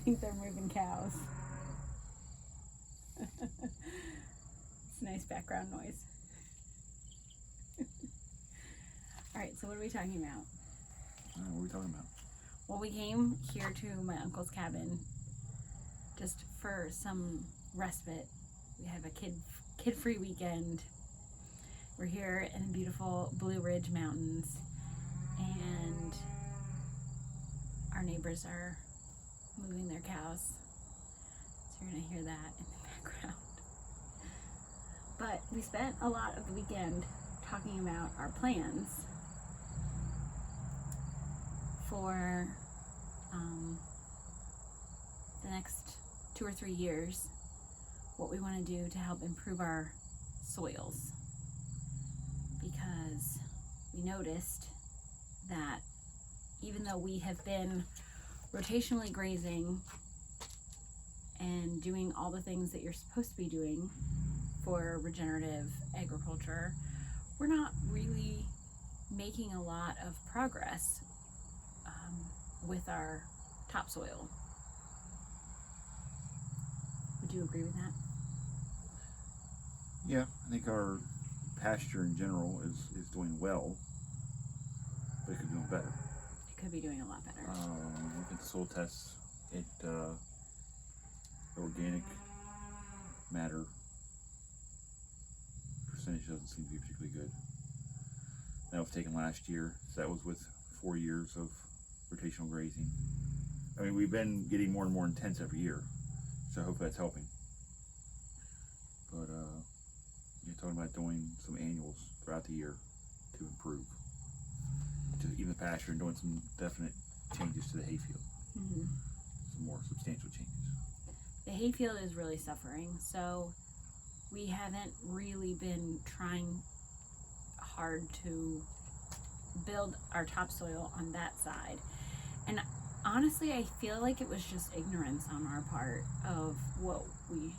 think they're moving cows. It's nice background noise. All right, so what are we talking about? What are we talking about? Well, we came here to my uncle's cabin just for some respite. We have a kid-free weekend. We're here in the beautiful Blue Ridge Mountains, and our neighbors are moving their cows, so you're gonna hear that in the background. But we spent a lot of the weekend talking about our plans for the next 2 or 3 years, what we want to do to help improve our soils, because we noticed that even though we have been rotationally grazing and doing all the things that you're supposed to be doing for regenerative agriculture, we're not really making a lot of progress with our topsoil. Would you agree with that? Yeah, I think our pasture in general is doing well, but it could be doing better. It could be doing a lot better. Look at the soil tests. The organic matter percentage doesn't seem to be particularly good. That was taken last year, so that was with 4 years of rotational grazing. I mean, we've been getting more and more intense every year, so hopefully that's helping. But you're talking about doing some annuals throughout the year to improve, to even the pasture, and doing some definite changes to the hayfield. Mm-hmm. Some more substantial changes. The hayfield is really suffering, so we haven't really been trying hard to build our topsoil on that side. And honestly, I feel like it was just ignorance on our part of what we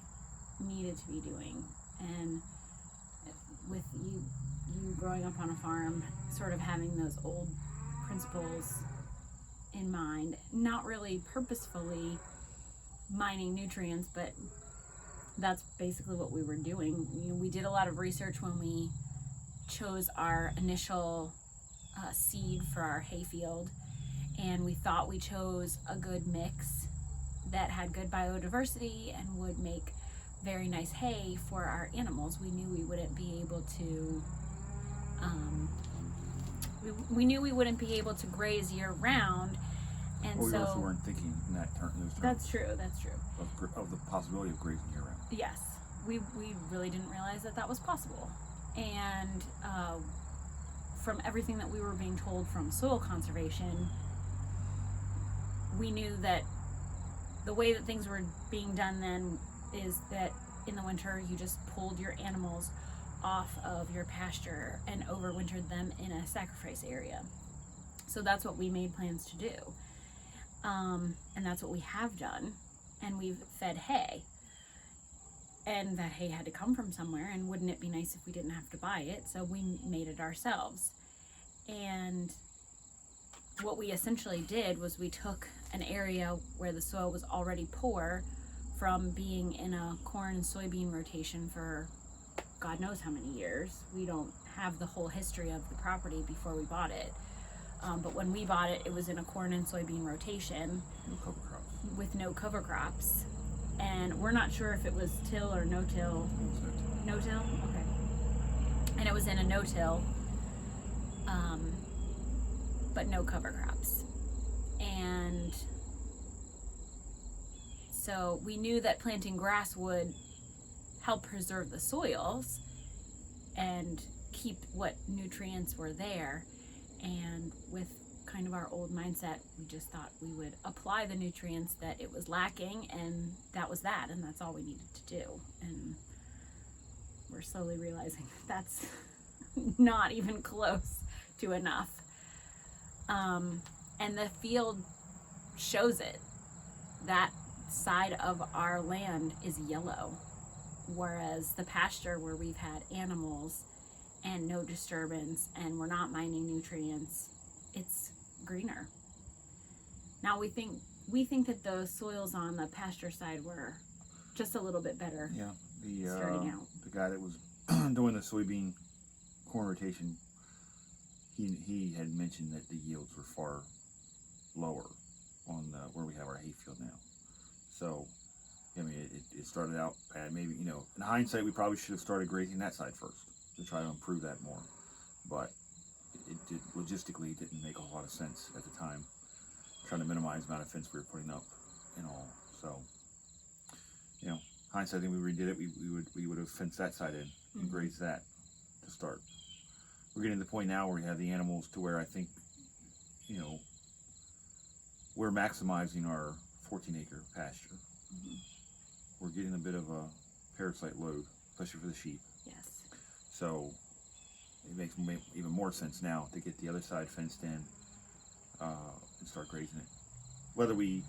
needed to be doing. And with you growing up on a farm, sort of having those old principles in mind, not really purposefully mining nutrients, but that's basically what we were doing. We did a lot of research when we chose our initial seed for our hayfield, and we thought we chose a good mix that had good biodiversity and would make very nice hay for our animals. We knew we wouldn't be able to we knew we wouldn't be able to graze year round, and we so also weren't thinking in those terms. That's true. Of the possibility of grazing year round. Yes, we really didn't realize that was possible, and from everything that we were being told from soil conservation, we knew that the way that things were being done then is that in the winter you just pulled your animals off of your pasture and overwintered them in a sacrifice area. So that's what we made plans to do, and that's what we have done, and we've fed hay, and that hay had to come from somewhere, and wouldn't it be nice if we didn't have to buy it? So we made it ourselves. And what we essentially did was we took an area where the soil was already poor from being in a corn and soybean rotation for God knows how many years. We don't have the whole history of the property before we bought it. But when we bought it, it was in a corn and soybean rotation. No cover crops. With no cover crops. And we're not sure if it was till or no-till. No-till? Okay. And it was in a no-till, but no cover crops. And so we knew that planting grass would help preserve the soils and keep what nutrients were there. And with kind of our old mindset, we just thought we would apply the nutrients that it was lacking, and that was that, and that's all we needed to do. And we're slowly realizing that that's not even close to enough. And the field shows it. That side of our land is yellow, whereas the pasture where we've had animals and no disturbance and we're not mining nutrients, it's greener. Now we think we think that the soils on the pasture side were just a little bit better. Yeah, starting out. the guy that was doing the soybean corn rotation, he had mentioned that the yields were far lower on where we have our hayfield now. So, I mean, it started out bad. Maybe, you know, in hindsight, we probably should have started grazing that side first to try to improve that more. But it logistically didn't make a whole lot of sense at the time, trying to minimize the amount of fence we were putting up and all. So, you know, hindsight, I think we redid it. We would have fenced that side in and grazed that to start. We're getting to the point now where we have the animals to where I think, you know, we're maximizing our 14-acre pasture. We're getting a bit of a parasite load, especially for the sheep. Yes. So it makes even more sense now to get the other side fenced in and start grazing it. Whether we,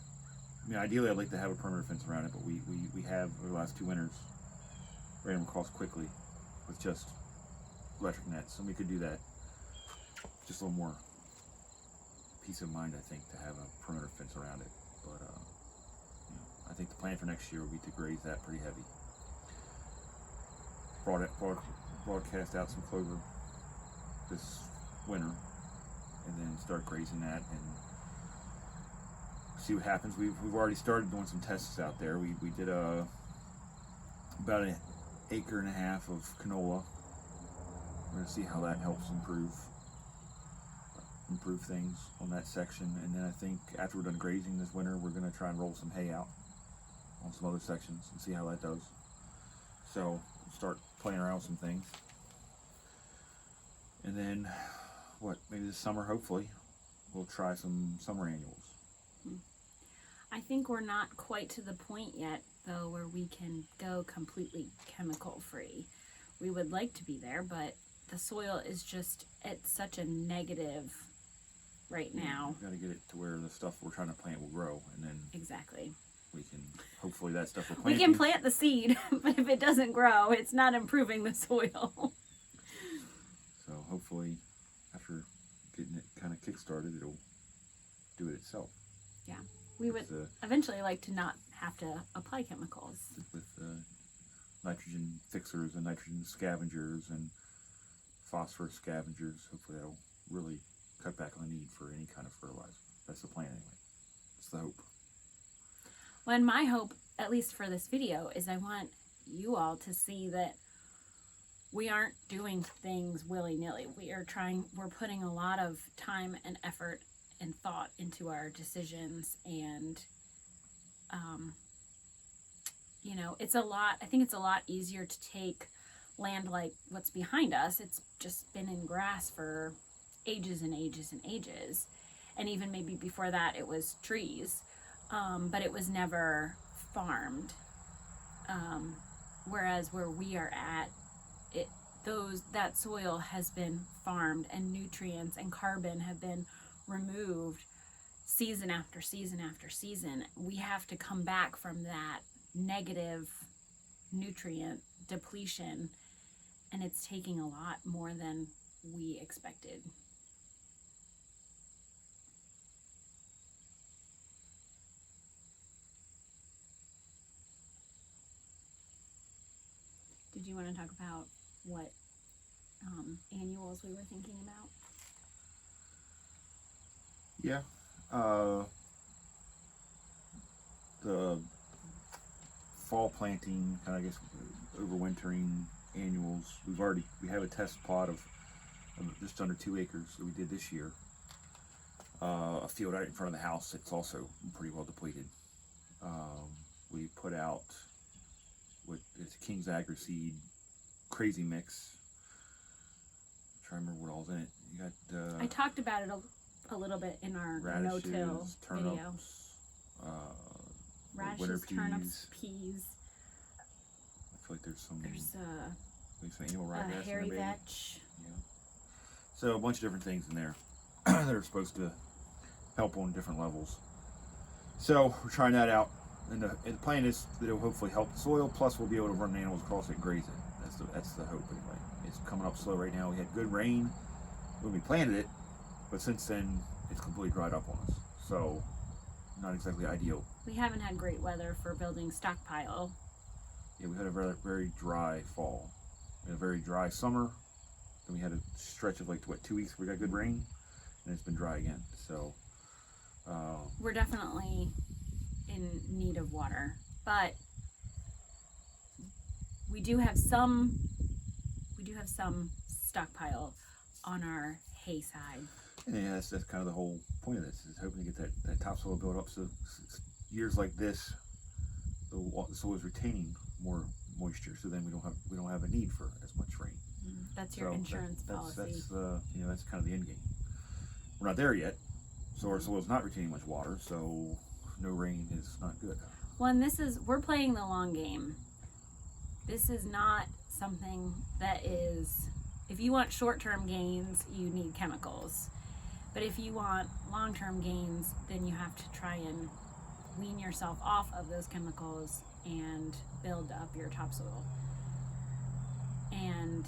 I mean, ideally I'd like to have a perimeter fence around it, but we have over the last 2 winters ran them across quickly with just electric nets, and we could do that. Just a little more peace of mind, I think, to have a perimeter fence around it. But you know, I think the plan for next year will be to graze that pretty heavy. Broadcast out some clover this winter, and then start grazing that and see what happens. We've already started doing some tests out there. We did about an 1.5 acres of canola. We're going to see how that helps improve things on that section. And then I think after we're done grazing this winter, we're going to try and roll some hay out on some other sections and see how that does. So start playing around with some things. And then maybe this summer, hopefully, we'll try some summer annuals. I think we're not quite to the point yet, though, where we can go completely chemical free. We would like to be there, but the soil is just at such a negative right now. We've got to get it to where the stuff we're trying to plant will grow, and then exactly we can, hopefully that stuff we're planting. We can plant the seed, but if it doesn't grow, it's not improving the soil. So hopefully after getting it kind of kick-started, it'll do it itself. Yeah. We would eventually like to not have to apply chemicals. With nitrogen fixers and nitrogen scavengers and phosphorus scavengers, hopefully that'll really cut back on the need for any kind of fertilizer. That's the plan anyway. That's the hope. Well, and my hope, at least for this video, is I want you all to see that we aren't doing things willy-nilly. We're putting a lot of time and effort and thought into our decisions, and you know, I think it's a lot easier to take land like what's behind us. It's just been in grass for ages and ages and ages, and even maybe before that it was trees, but it was never farmed. Whereas where we are at, that soil has been farmed, and nutrients and carbon have been removed season after season after season. We have to come back from that negative nutrient depletion, and it's taking a lot more than we expected. Did you want to talk about what annuals we were thinking about? Yeah. The fall planting, kind of, I guess, overwintering annuals. We have a test plot of just under 2 acres that we did this year. A field right in front of the house that's also pretty well depleted. We put out it's King's Agri Seed Crazy Mix. I'm trying to remember what all's in it. You got I talked about it a little bit in our radishes, no-till video. turnips, Radishes, turnips, peas. I feel like there's some annual ryegrass hairy in there, maybe. vetch. Yeah. So a bunch of different things in there that are supposed to help on different levels. So we're trying that out, and the plan is that it will hopefully help the soil. Plus, we'll be able to run animals across it and graze it. That's the hope anyway. It's coming up slow right now. We had good rain when we planted it, but since then it's completely dried up on us. So not exactly ideal. We haven't had great weather for building stockpile. Yeah, we had a very, very dry fall. We had a very dry summer. Then we had a stretch of like, what, 2 weeks where we got good rain, and it's been dry again. So We're definitely in need of water, but we do have some stockpile on our hay side. and yeah, that's kind of the whole point of this, is hoping to get that topsoil built up, so years like this, the soil is retaining more moisture, so then we don't have a need for as much rain. That's your insurance policy. That's kind of the end game. We're not there yet, so our soil's not retaining much water, so no rain is not good. Well, and we're playing the long game. This is not something that is, if you want short-term gains, you need chemicals. But if you want long-term gains, then you have to try and wean yourself off of those chemicals and build up your topsoil. And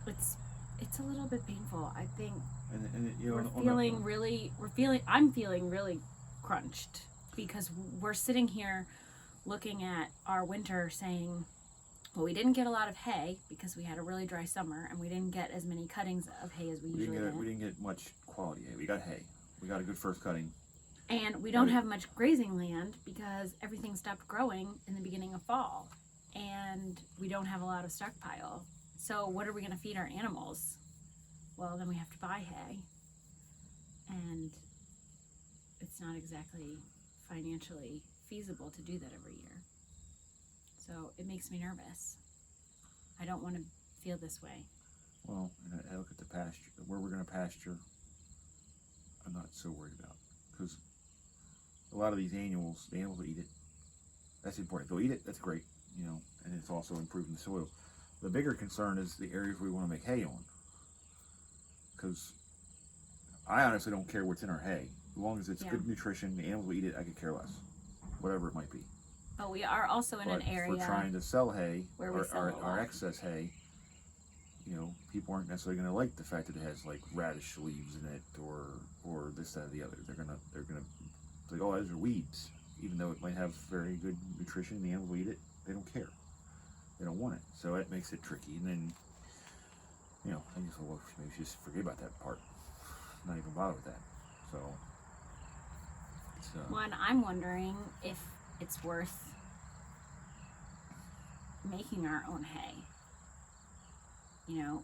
it's a little bit painful, I think. And I'm feeling really crunched, because we're sitting here looking at our winter saying, well, we didn't get a lot of hay because we had a really dry summer, and we didn't get as many cuttings of hay as we usually get. We didn't get much quality hay. We got hay. We got a good first cutting. And we don't have much grazing land because everything stopped growing in the beginning of fall. And we don't have a lot of stockpile. So what are we going to feed our animals? Well, then we have to buy hay. And it's not exactly financially feasible to do that every year. So it makes me nervous. I don't want to feel this way. Well, and I look at the pasture, where we're going to pasture, I'm not so worried about, because a lot of these the animals will eat it. That's important. If they'll eat it, that's great, and it's also improving the soil. The bigger concern is the areas we want to make hay on, because I honestly don't care what's in our hay. As long as it's good nutrition, the animals will eat it, I could care less, whatever it might be. But we are also in an area if we're trying to sell hay, where we sell our excess hay, people aren't necessarily going to like the fact that it has like radish leaves in it, or this, that, or the other. They're gonna like, oh, those are weeds, even though it might have very good nutrition. The animals will eat it. They don't care. They don't want it. So it makes it tricky. And then, I guess maybe just forget about that part. Not even bother with that. So. One, I'm wondering if it's worth making our own hay.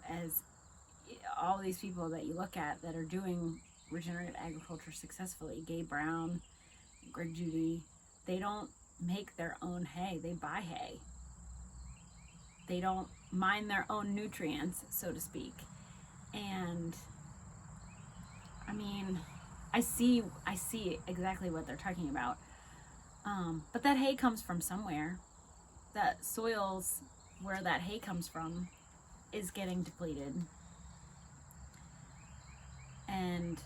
As all these people that you look at that are doing regenerative agriculture successfully, Gabe Brown, Greg Judy, they don't make their own hay. They buy hay. They don't mine their own nutrients, so to speak. And I mean, I see exactly what they're talking about. But that hay comes from somewhere. That soils where that hay comes from is getting depleted. And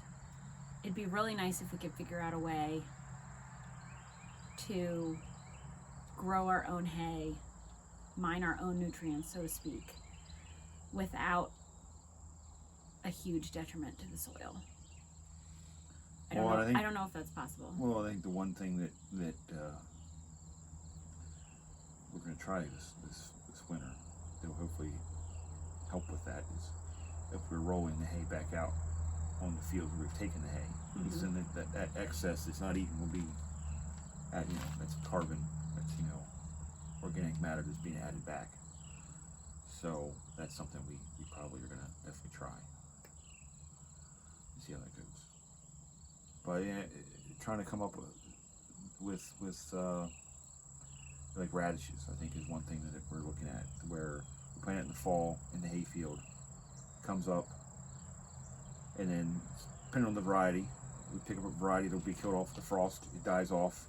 it'd be really nice if we could figure out a way to grow our own hay, mine our own nutrients, so to speak, without a huge detriment to the soil. I don't know if that's possible. Well, I think the one thing that we're going to try this winter that will hopefully help with that is if we're rolling the hay back out on the field where we've taken the hay. Because then that excess that's not eaten will be, that's carbon, that's organic matter that's being added back. So that's something we probably are going to definitely try. See how that goes. But trying to come up with like radishes, I think, is one thing that we're looking at, where we plant it in the fall in the hay field, comes up, and then depending on the variety, we pick up a variety that'll be killed off the frost. It dies off.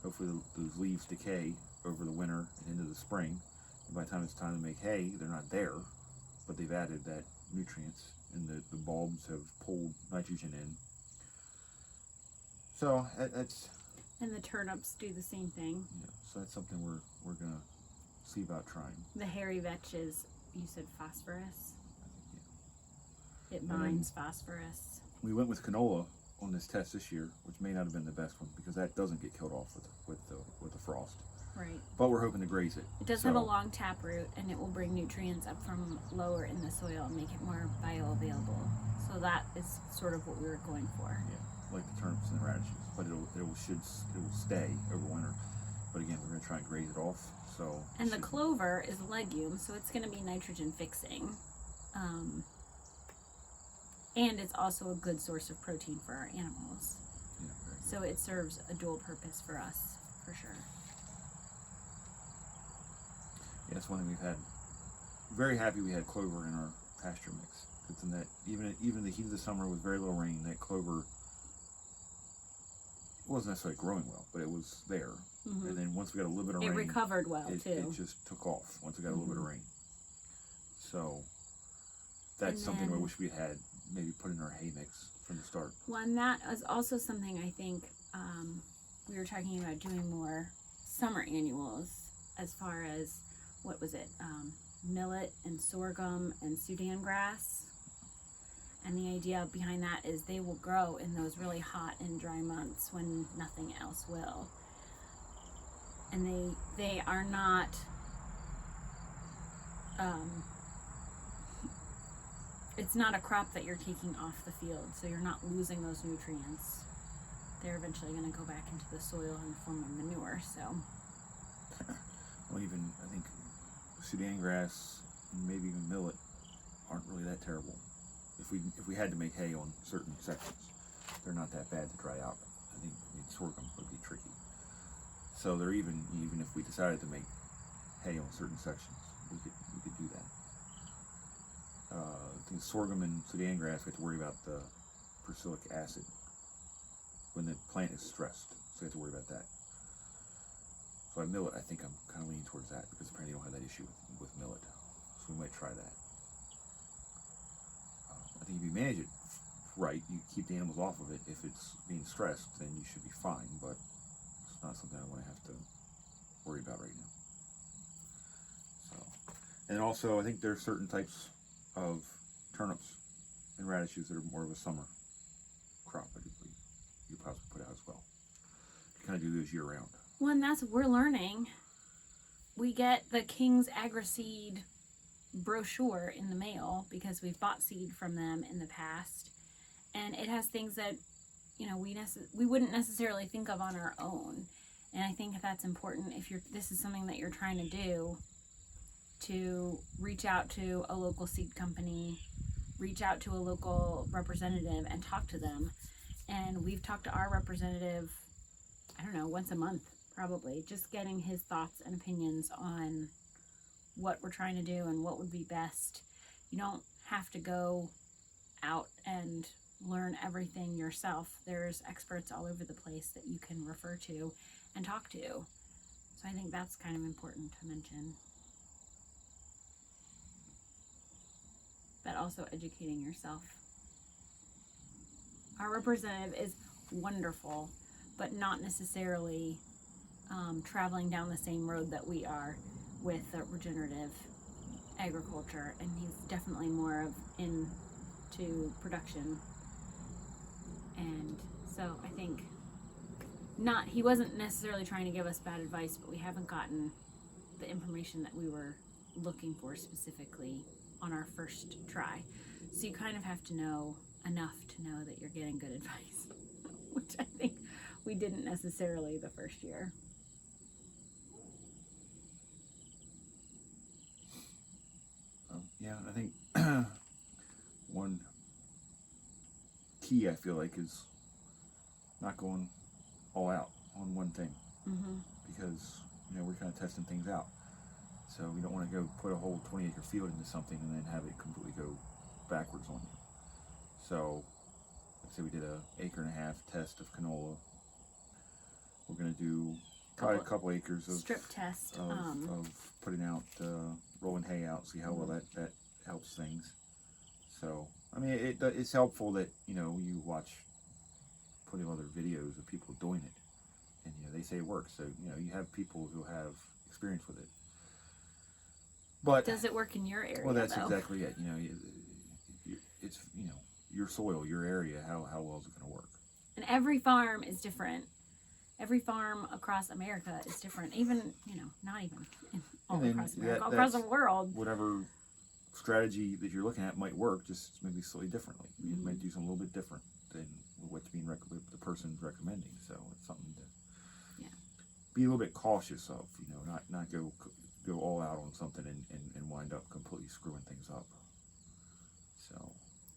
Hopefully those leaves decay over the winter and into the spring. And by the time it's time to make hay, they're not there, but they've added that nutrients, and the bulbs have pulled nitrogen in. So that's. And the turnips do the same thing. Yeah, so that's something we're gonna see about trying. The hairy vetch is, you said phosphorus? Yeah. It mines phosphorus. We went with canola on this test this year, which may not have been the best one because that doesn't get killed off with the frost. Right. But we're hoping to graze it. It does have a long taproot, and it will bring nutrients up from lower in the soil and make it more bioavailable. So that is sort of what we were going for. Yeah, like the turnips and the radishes, but it will stay over winter. But again, we're going to try and graze it off. So. And the clover is a legume, so it's going to be nitrogen fixing, and it's also a good source of protein for our animals. Yeah, so it serves a dual purpose for us, for sure. Yeah, that's one thing we've had. Very happy we had clover in our pasture mix. It's in that even the heat of the summer with very little rain, that clover wasn't necessarily growing well, but it was there. Mm-hmm. And then once we got a little bit of rain, it recovered well too. It just took off once we got a little bit of rain. So that's something I wish we had maybe put in our hay mix from the start. Well, and that is also something I think we were talking about doing more summer annuals as far as, what was it, millet and sorghum and Sudan grass. And the idea behind that is they will grow in those really hot and dry months when nothing else will. And they are not, it's not a crop that you're taking off the field, so you're not losing those nutrients. They're eventually going to go back into the soil in the form of manure, so. Well, even, I think, Sudan grass and maybe even millet aren't really that terrible. If we had to make hay on certain sections, they're not that bad to dry out. I think sorghum would be tricky. So they're even if we decided to make hay on certain sections, we could do that. I think sorghum and Sudan grass, we have to worry about the prussic acid when the plant is stressed, so we have to worry about that. So millet, I think I'm kind of leaning towards that because apparently you don't have that issue with millet, so we might try that. I think if you manage it right, you keep the animals off of it. If it's being stressed, then you should be fine, but it's not something I want to have to worry about right now. So, and also I think there are certain types of turnips and radishes that are more of a summer crop. I think you possibly put out as well. You kind of do those year round. Well, and that's what we're learning. We get the King's Agri-Seed brochure in the mail because we've bought seed from them in the past, and it has things that we wouldn't necessarily think of on our own. And I think that's important if this is something that you're trying to do, to reach out to a local seed company, reach out to a local representative and talk to them. And we've talked to our representative, I don't know, once a month probably, just getting his thoughts and opinions on what we're trying to do and what would be best. You don't have to go out and learn everything yourself. There's experts all over the place that you can refer to and talk to. So I think that's kind of important to mention. But also educating yourself. Our representative is wonderful, but not necessarily traveling down the same road that we are with regenerative agriculture, and he's definitely more of into production. And so I think he wasn't necessarily trying to give us bad advice, but we haven't gotten the information that we were looking for specifically on our first try. So you kind of have to know enough to know that you're getting good advice, which I think we didn't necessarily the first year. Yeah, I think one key I feel like is not going all out on one thing, because we're kind of testing things out. So we don't want to go put a whole 20-acre field into something and then have it completely go backwards on you. So let's say we did 1.5 acre test of canola. We're going to do probably a couple acres of strip test of putting out rolling hay out, see how well that helps things. So I mean, it's helpful that you watch plenty of other videos of people doing it, and they say it works. So you have people who have experience with it. But does it work in your area? Well, that's though? exactly it. It's your soil, your area. How well is it going to work? And every farm is different. Every farm across America is different. Even, not even all across America, across the world. Whatever strategy that you're looking at might work, just maybe slightly differently. You might do something a little bit different than what's being the person's recommending. So it's something to be a little bit cautious of. Not go all out on something and wind up completely screwing things up. So.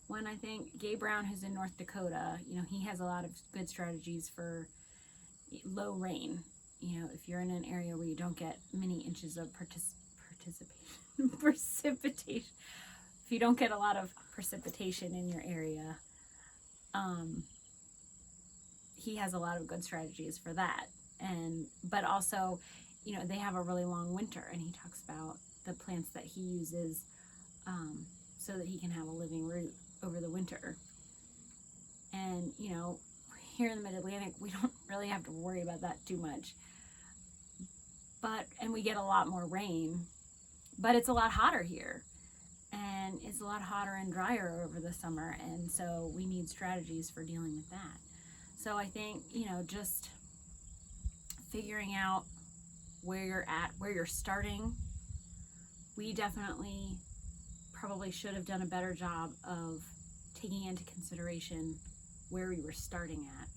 When I think Gabe Brown, who's in North Dakota, he has a lot of good strategies for low rain. If you're in an area where you don't get many inches of precipitation, if you don't get a lot of precipitation in your area, he has a lot of good strategies for that. But also, they have a really long winter, and he talks about the plants that he uses so that he can have a living root over the winter. And here in the Mid-Atlantic, we don't really have to worry about that too much, and we get a lot more rain, but it's a lot hotter here, and it's a lot hotter and drier over the summer, and so we need strategies for dealing with that. So I think just figuring out where you're at, where you're starting. We definitely probably should have done a better job of taking into consideration where we were starting at.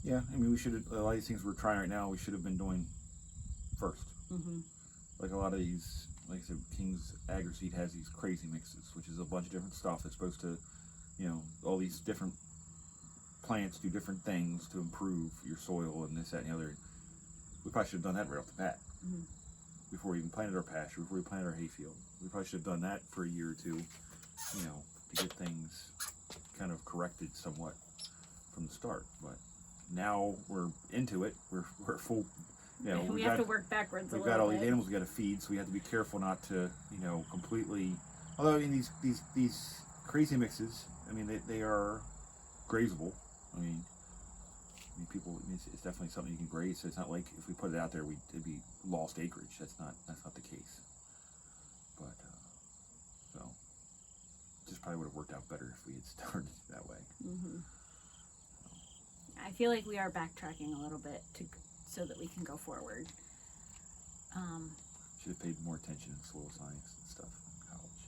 Yeah, we should have, a lot of these things we're trying right now, we should have been doing first. Mm-hmm. Like a lot of these, like I said, King's Agri-Seed has these crazy mixes, which is a bunch of different stuff that's supposed to, all these different plants do different things to improve your soil and this, that, and the other. We probably should have done that right off the bat. Mm-hmm. Before we even planted our pasture, before we planted our hayfield. We probably should have done that for a year or two, to get things kind of corrected somewhat from the start. But now we're into it. We're full. We have to work backwards. We've got all these animals we got to feed, so we have to be careful not to, completely. Although these crazy mixes, they are grazable. People, it's definitely something you can graze. So it's not like if we put it out there, it'd be lost acreage. That's not the case. But so just probably would have worked out better if we had started that way. Mm-hmm. I feel like we are backtracking a little bit so that we can go forward. Should have paid more attention in soil science and stuff in college.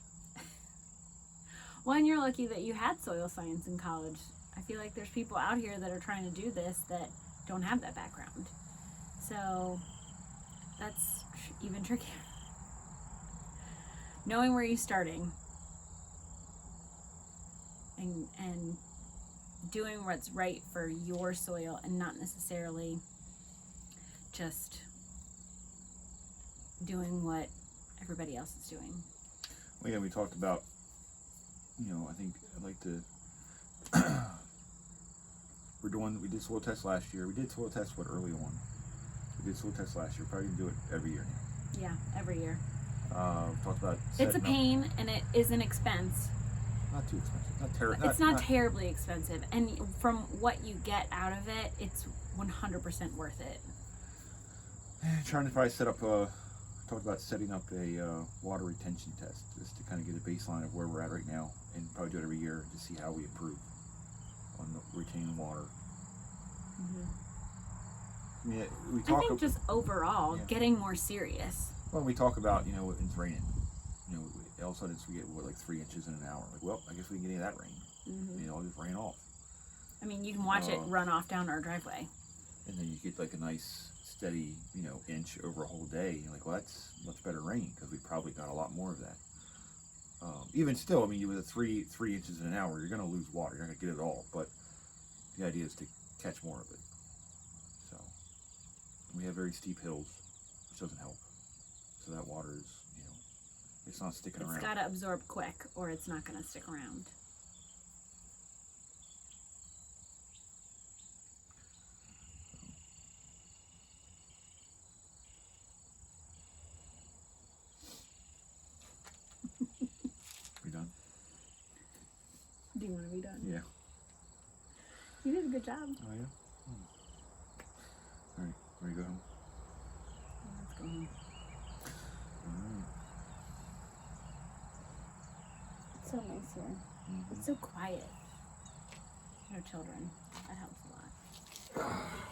Well, and you're lucky that you had soil science in college. I feel like there's people out here that are trying to do this that don't have that background. So that's even trickier. Knowing where you're starting and doing what's right for your soil and not necessarily just doing what everybody else is doing. Well, yeah, we talked about, I think I'd like to we did soil tests last year. We did soil tests early on. We did soil tests last year. Probably do it every year now. Yeah, every year. We talked about it's a pain and it is an expense. Not too expensive. It's not terribly expensive, and from what you get out of it, it's 100% worth it. Trying to probably set up talked about setting up a water retention test just to kind of get a baseline of where we're at right now, and probably do it every year to see how we improve on the retaining water. Mm-hmm. I think just overall getting more serious. Well, we talk about when it's raining. All of a sudden we get like 3 inches in an hour. Like, well, I guess we can get any of that rain. Mm-hmm. It'll just rain off. You can watch it run off down our driveway. And then you get like a nice steady, inch over a whole day. You're like, well, that's much better rain because we probably got a lot more of that. Even still, with a 3 inches in an hour, you're going to lose water. You're not going to get it all, but the idea is to catch more of it. So we have very steep hills, which doesn't help. So that water is, it's not sticking around. It's got to absorb quick, or it's not going to stick around. We done? Do you want to be done? Yeah. You did a good job. Oh, yeah? All right. Ready to go home? Let's go home. All right. It's so nice here. Mm-hmm. It's so quiet. No children. That helps a lot.